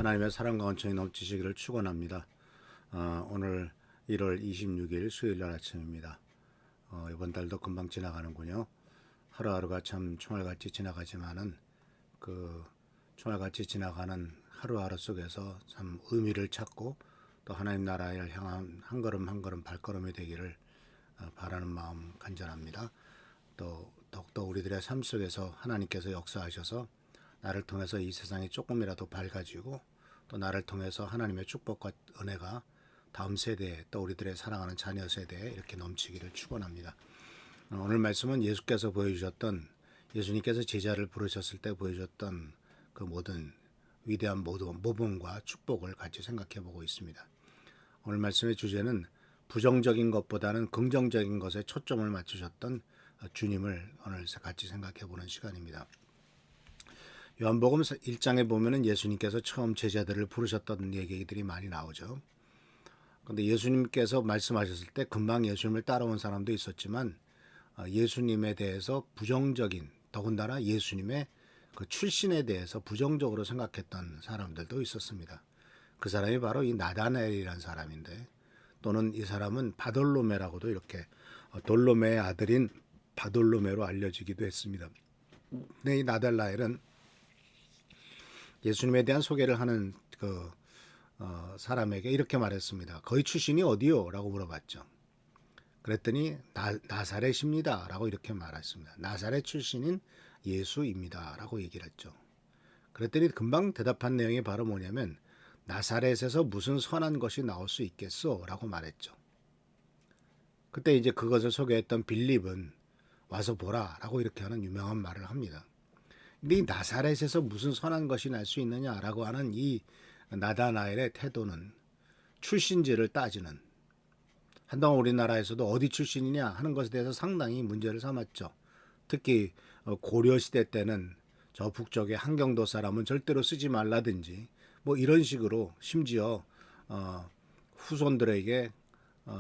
하나님의 사랑과 원천이 넘치시기를 축원합니다. 오늘 1월 26일 수요일날 아침입니다. 이번 달도 금방 지나가는군요. 하루하루가 참 총알같이 지나가지만은 그 총알같이 지나가는 하루하루 속에서 참 의미를 찾고 또 하나님 나라를 향한 한 걸음 한 걸음 발걸음이 되기를 바라는 마음 간절합니다. 또 더욱더 우리들의 삶 속에서 하나님께서 역사하셔서 나를 통해서 이 세상이 조금이라도 밝아지고 또 나를 통해서 하나님의 축복과 은혜가 다음 세대에 또 우리들의 사랑하는 자녀 세대에 이렇게 넘치기를 축원합니다. 오늘 말씀은 예수께서 보여주셨던 예수님께서 제자를 부르셨을 때 보여줬던 그 모든 위대한 모범과 축복을 같이 생각해 보고 있습니다. 오늘 말씀의 주제는 부정적인 것보다는 긍정적인 것에 초점을 맞추셨던 주님을 오늘 같이 생각해 보는 시간입니다. 요한복음 1장에 보면은 예수님께서 처음 제자들을 부르셨던 얘기들이 많이 나오죠. 그런데 예수님께서 말씀하셨을 때 금방 예수님을 따라온 사람도 있었지만 예수님에 대해서 부정적인, 더군다나 예수님의 그 출신에 대해서 부정적으로 생각했던 사람들도 있었습니다. 그 사람이 바로 이 나다나엘이라는 사람인데, 또는 이 사람은 바돌로메라고도 이렇게 돌로메의 아들인 바돌로메로 알려지기도 했습니다. 근데 이 나다나엘은 예수님에 대한 소개를 하는 사람에게 이렇게 말했습니다. 거기 출신이 어디요? 라고 물어봤죠. 그랬더니 나사렛입니다. 라고 이렇게 말했습니다. 나사렛 출신인 예수입니다. 라고 얘기를 했죠. 그랬더니 금방 대답한 내용이 바로 뭐냐면 나사렛에서 무슨 선한 것이 나올 수 있겠소? 라고 말했죠. 그때 이제 그것을 소개했던 빌립은 와서 보라 라고 이렇게 하는 유명한 말을 합니다. 근데 이 나사렛에서 무슨 선한 것이 날 수 있느냐라고 하는 이 나다나엘의 태도는 출신지를 따지는, 한동안 우리나라에서도 어디 출신이냐 하는 것에 대해서 상당히 문제를 삼았죠. 특히 고려시대 때는 저 북쪽의 한경도 사람은 절대로 쓰지 말라든지 뭐 이런 식으로 심지어 후손들에게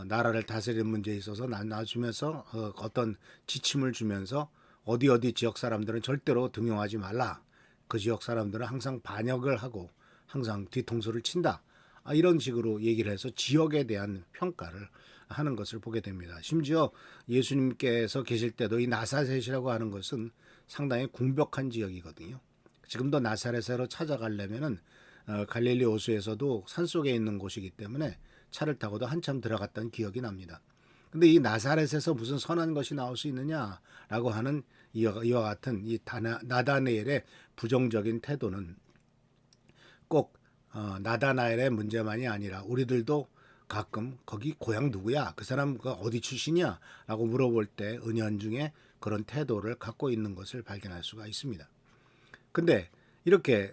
나라를 다스리는 문제에 있어서 나눠주면서 어떤 지침을 주면서 어디 지역 사람들은 절대로 등용하지 말라. 그 지역 사람들은 항상 반역을 하고 항상 뒤통수를 친다. 이런 식으로 얘기를 해서 지역에 대한 평가를 하는 것을 보게 됩니다. 심지어 예수님께서 계실 때도 이 나사렛이라고 하는 것은 상당히 궁벽한 지역이거든요. 지금도 나사렛으로 찾아가려면은 갈릴리 호수에서도 산속에 있는 곳이기 때문에 차를 타고도 한참 들어갔던 기억이 납니다. 근데 이 나사렛에서 무슨 선한 것이 나올 수 있느냐라고 하는 이와 같은 이 나다나엘의 부정적인 태도는 꼭 나다나엘의 문제만이 아니라 우리들도 가끔 거기 고향 누구야? 그 사람 어디 출신이야? 라고 물어볼 때 은연중에 그런 태도를 갖고 있는 것을 발견할 수가 있습니다. 근데 이렇게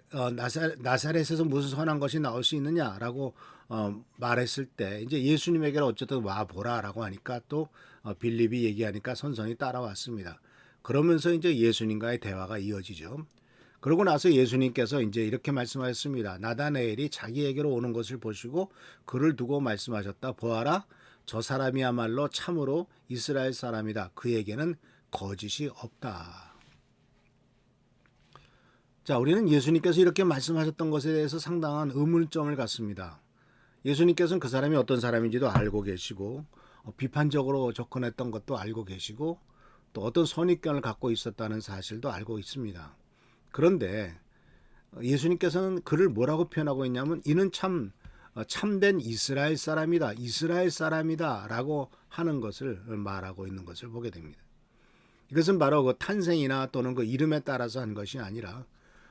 나사렛에서 무슨 선한 것이 나올 수 있느냐라고 말했을 때 이제 예수님에게는 어쨌든 와 보라라고 하니까 또 빌립이 얘기하니까 선선히 따라왔습니다. 그러면서 이제 예수님과의 대화가 이어지죠. 그러고 나서 예수님께서 이제 이렇게 말씀하셨습니다. 나다나엘이 자기에게로 오는 것을 보시고 그를 두고 말씀하셨다. 보아라, 저 사람이야말로 참으로 이스라엘 사람이다. 그에게는 거짓이 없다. 자, 우리는 예수님께서 이렇게 말씀하셨던 것에 대해서 상당한 의문점을 갖습니다. 예수님께서는 그 사람이 어떤 사람인지도 알고 계시고 비판적으로 접근했던 것도 알고 계시고 또 어떤 선입견을 갖고 있었다는 사실도 알고 있습니다. 그런데 예수님께서는 그를 뭐라고 표현하고 있냐면 이는 참된 이스라엘 사람이다 라고 하는 것을 말하고 있는 것을 보게 됩니다. 이것은 바로 그 탄생이나 또는 그 이름에 따라서 한 것이 아니라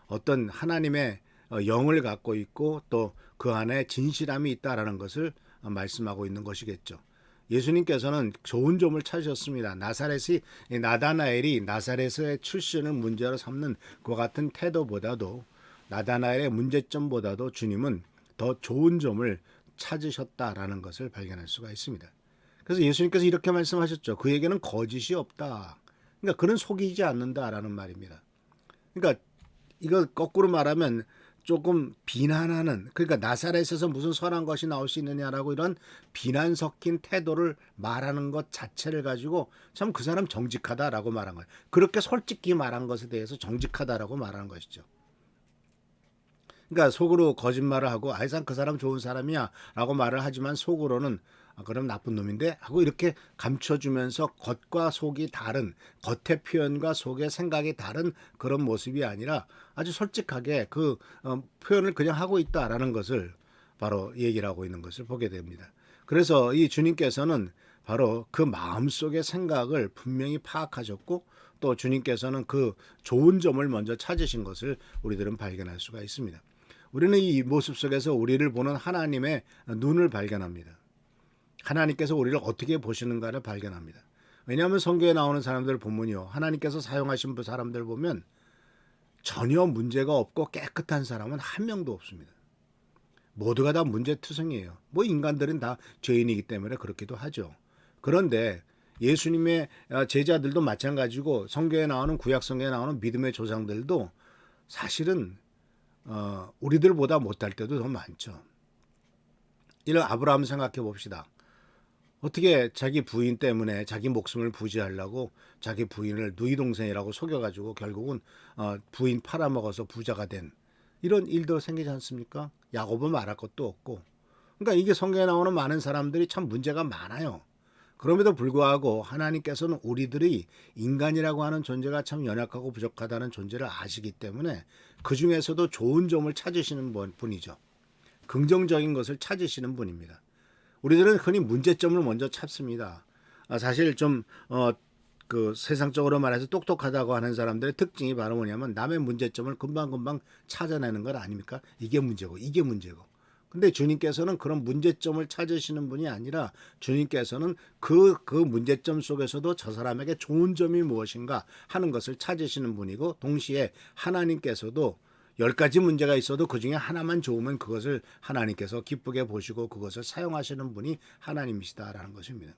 어떤 하나님의 영을 갖고 있고 또 그 안에 진실함이 있다라는 것을 말씀하고 있는 것이겠죠. 예수님께서는 좋은 점을 찾으셨습니다. 나다나엘이 나사렛의 출신을 문제로 삼는 그 같은 태도보다도 나다나엘의 문제점보다도 주님은 더 좋은 점을 찾으셨다라는 것을 발견할 수가 있습니다. 그래서 예수님께서 이렇게 말씀하셨죠. 그에게는 거짓이 없다. 그러니까 그는 속이지 않는다라는 말입니다. 그러니까 이거 거꾸로 말하면 조금 비난하는, 그러니까 나사렛에서 무슨 선한 것이 나올 수 있느냐라고 이런 비난 섞인 태도를 말하는 것 자체를 가지고 참 그 사람 정직하다라고 말한 거예요. 그렇게 솔직히 말한 것에 대해서 정직하다라고 말하는 것이죠. 그러니까 속으로 거짓말을 하고 아이상 그 사람 좋은 사람이야 라고 말을 하지만 속으로는 그럼 나쁜 놈인데 하고 이렇게 감춰주면서 겉과 속이 다른, 겉의 표현과 속의 생각이 다른 그런 모습이 아니라 아주 솔직하게 그 표현을 그냥 하고 있다라는 것을 바로 얘기를 하고 있는 것을 보게 됩니다. 그래서 이 주님께서는 바로 그 마음속의 생각을 분명히 파악하셨고 또 주님께서는 그 좋은 점을 먼저 찾으신 것을 우리들은 발견할 수가 있습니다. 우리는 이 모습 속에서 우리를 보는 하나님의 눈을 발견합니다. 하나님께서 우리를 어떻게 보시는가를 발견합니다. 왜냐하면 성경에 나오는 사람들 보면요, 하나님께서 사용하신 사람들 보면 전혀 문제가 없고 깨끗한 사람은 한 명도 없습니다. 모두가 다 문제투성이에요. 뭐 인간들은 다 죄인이기 때문에 그렇기도 하죠. 그런데 예수님의 제자들도 마찬가지고 성경에 나오는 구약 성경에 나오는 믿음의 조상들도 사실은 우리들보다 못할 때도 더 많죠. 이런 아브라함 생각해 봅시다. 어떻게 자기 부인 때문에 자기 목숨을 부지하려고 자기 부인을 누이 동생이라고 속여가지고 결국은 부인 팔아먹어서 부자가 된 이런 일도 생기지 않습니까? 야곱은 말할 것도 없고. 그러니까 이게 성경에 나오는 많은 사람들이 참 문제가 많아요. 그럼에도 불구하고 하나님께서는 우리들이 인간이라고 하는 존재가 참 연약하고 부족하다는 존재를 아시기 때문에 그 중에서도 좋은 점을 찾으시는 분이죠. 긍정적인 것을 찾으시는 분입니다. 우리들은 흔히 문제점을 먼저 찾습니다. 사실 좀 그 세상적으로 말해서 똑똑하다고 하는 사람들의 특징이 바로 뭐냐면 남의 문제점을 금방금방 찾아내는 것 아닙니까? 이게 문제고 이게 문제고. 근데 주님께서는 그런 문제점을 찾으시는 분이 아니라 주님께서는 그 문제점 속에서도 저 사람에게 좋은 점이 무엇인가 하는 것을 찾으시는 분이고 동시에 하나님께서도 10가지 문제가 있어도 그중에 하나만 좋으면 그것을 하나님께서 기쁘게 보시고 그것을 사용하시는 분이 하나님이시다라는 것입니다.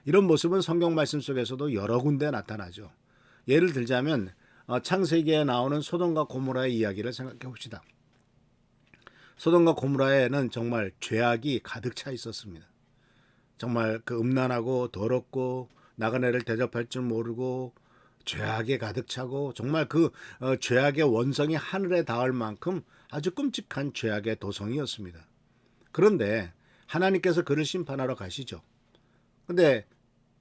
이런 모습은 성경 말씀 속에서도 여러 군데 나타나죠. 예를 들자면 창세기에 나오는 소돔과 고모라의 이야기를 생각해 봅시다. 소돔과 고모라에는 정말 죄악이 가득 차 있었습니다. 정말 그 음란하고 더럽고 나그네를 대접할 줄 모르고 죄악에 가득 차고 정말 그 죄악의 원성이 하늘에 닿을 만큼 아주 끔찍한 죄악의 도성이었습니다. 그런데 하나님께서 그를 심판하러 가시죠. 근데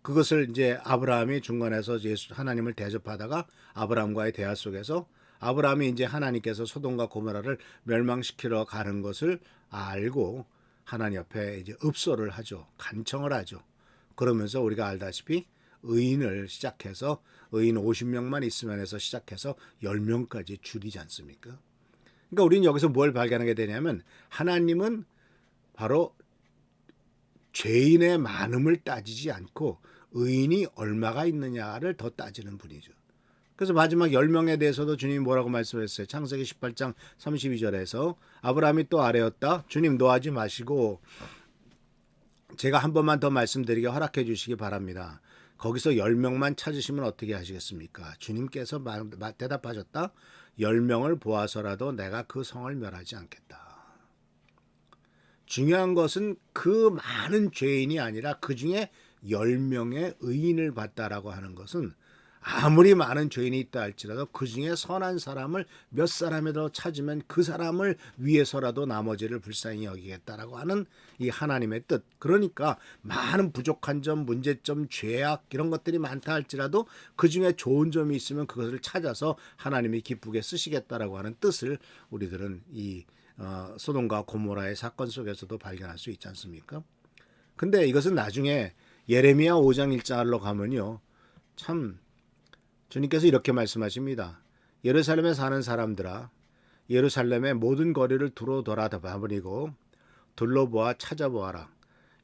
그것을 이제 아브라함이 중간에서 하나님을 대접하다가 아브라함과의 대화 속에서 아브라함이 이제 하나님께서 소돔과 고모라를 멸망시키러 가는 것을 알고 하나님 앞에 이제 읍소를 하죠. 간청을 하죠. 그러면서 우리가 알다시피 의인을 시작해서 의인 50명만 있으면 해서 시작해서 10명까지 줄이지 않습니까? 그러니까 우리는 여기서 뭘 발견하게 되냐면 하나님은 바로 죄인의 많음을 따지지 않고 의인이 얼마가 있느냐를 더 따지는 분이죠. 그래서 마지막 10명에 대해서도 주님이 뭐라고 말씀했어요? 창세기 18장 32절에서 아브라함이 또 아뢰었다. 주님 노하지 마시고 제가 한 번만 더 말씀드리게 허락해 주시기 바랍니다. 거기서 10명만 찾으시면 어떻게 하시겠습니까? 주님께서 대답하셨다. 10명을 보아서라도 내가 그 성을 멸하지 않겠다. 중요한 것은 그 많은 죄인이 아니라 그 중에 10명의 의인을 봤다라고 하는 것은 아무리 많은 죄인이 있다 할지라도 그 중에 선한 사람을 몇 사람이라도 찾으면 그 사람을 위해서라도 나머지를 불쌍히 여기겠다라고 하는 이 하나님의 뜻. 그러니까 많은 부족한 점, 문제점, 죄악 이런 것들이 많다 할지라도 그 중에 좋은 점이 있으면 그것을 찾아서 하나님이 기쁘게 쓰시겠다라고 하는 뜻을 우리들은 이 소돔과 고모라의 사건 속에서도 발견할 수 있지 않습니까? 근데 이것은 나중에 예레미야 5장 1절로 가면요. 참 주님께서 이렇게 말씀하십니다. 예루살렘에 사는 사람들아 예루살렘의 모든 거리를 두루 돌아다니고 둘러보아 찾아보아라.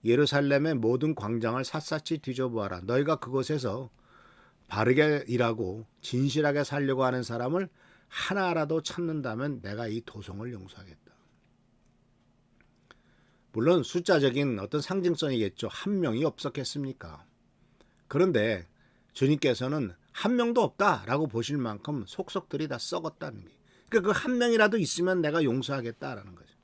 예루살렘의 모든 광장을 샅샅이 뒤져보아라. 너희가 그곳에서 바르게 일하고 진실하게 살려고 하는 사람을 하나라도 찾는다면 내가 이 도성을 용서하겠다. 물론 숫자적인 어떤 상징성이겠죠. 한 명이 없었겠습니까? 그런데 주님께서는 한 명도 없다라고 보실 만큼 속속들이 다 썩었다는 게. 그러니까 그 한 명이라도 있으면 내가 용서하겠다라는 거죠.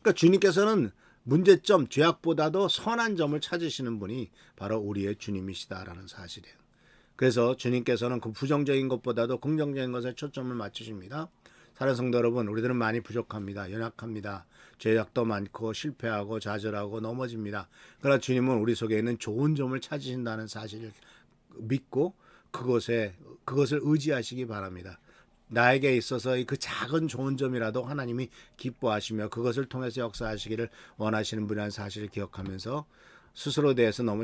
그러니까 주님께서는 문제점, 죄악보다도 선한 점을 찾으시는 분이 바로 우리의 주님이시다라는 사실이에요. 그래서 주님께서는 그 부정적인 것보다도 긍정적인 것에 초점을 맞추십니다. 사랑하는 성도 여러분, 우리들은 많이 부족합니다. 연약합니다. 죄악도 많고 실패하고 좌절하고 넘어집니다. 그러나 주님은 우리 속에 있는 좋은 점을 찾으신다는 사실을 믿고 그것을 의지하시기 바랍니다. 나에게 있어서 그 작은 좋은 점이라도 하나님이 기뻐하시며 그것을 통해서 역사하시기를 원하시는 분이라는 사실을 기억하면서 스스로에 대해서 너무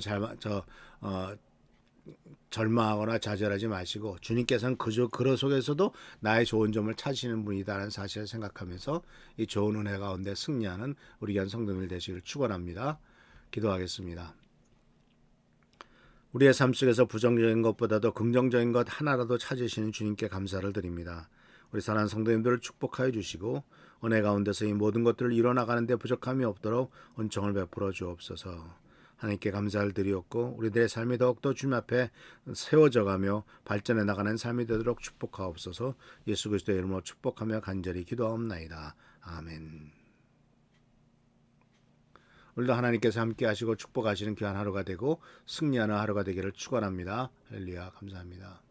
절망하거나 좌절하지 마시고 주님께서는 그러 속에서도 나의 좋은 점을 찾으시는 분이다라는 사실을 생각하면서 이 좋은 은혜 가운데 승리하는 우리 귀한 성도들 되시기를 축원합니다. 기도하겠습니다. 우리의 삶 속에서 부정적인 것보다도 긍정적인 것 하나라도 찾으시는 주님께 감사를 드립니다. 우리 사랑하는 성도님들을 축복하여 주시고 은혜 가운데서 이 모든 것들을 이뤄나가는 데 부족함이 없도록 은총을 베풀어 주옵소서. 하나님께 감사를 드리옵고 우리들의 삶이 더욱더 주님 앞에 세워져가며 발전해 나가는 삶이 되도록 축복하옵소서. 예수 그리스도의 이름으로 축복하며 간절히 기도하옵나이다. 아멘. 오늘도 하나님께서 함께 하시고 축복하시는 귀한 하루가 되고 승리하는 하루가 되기를 축원합니다. 할렐루야. 감사합니다.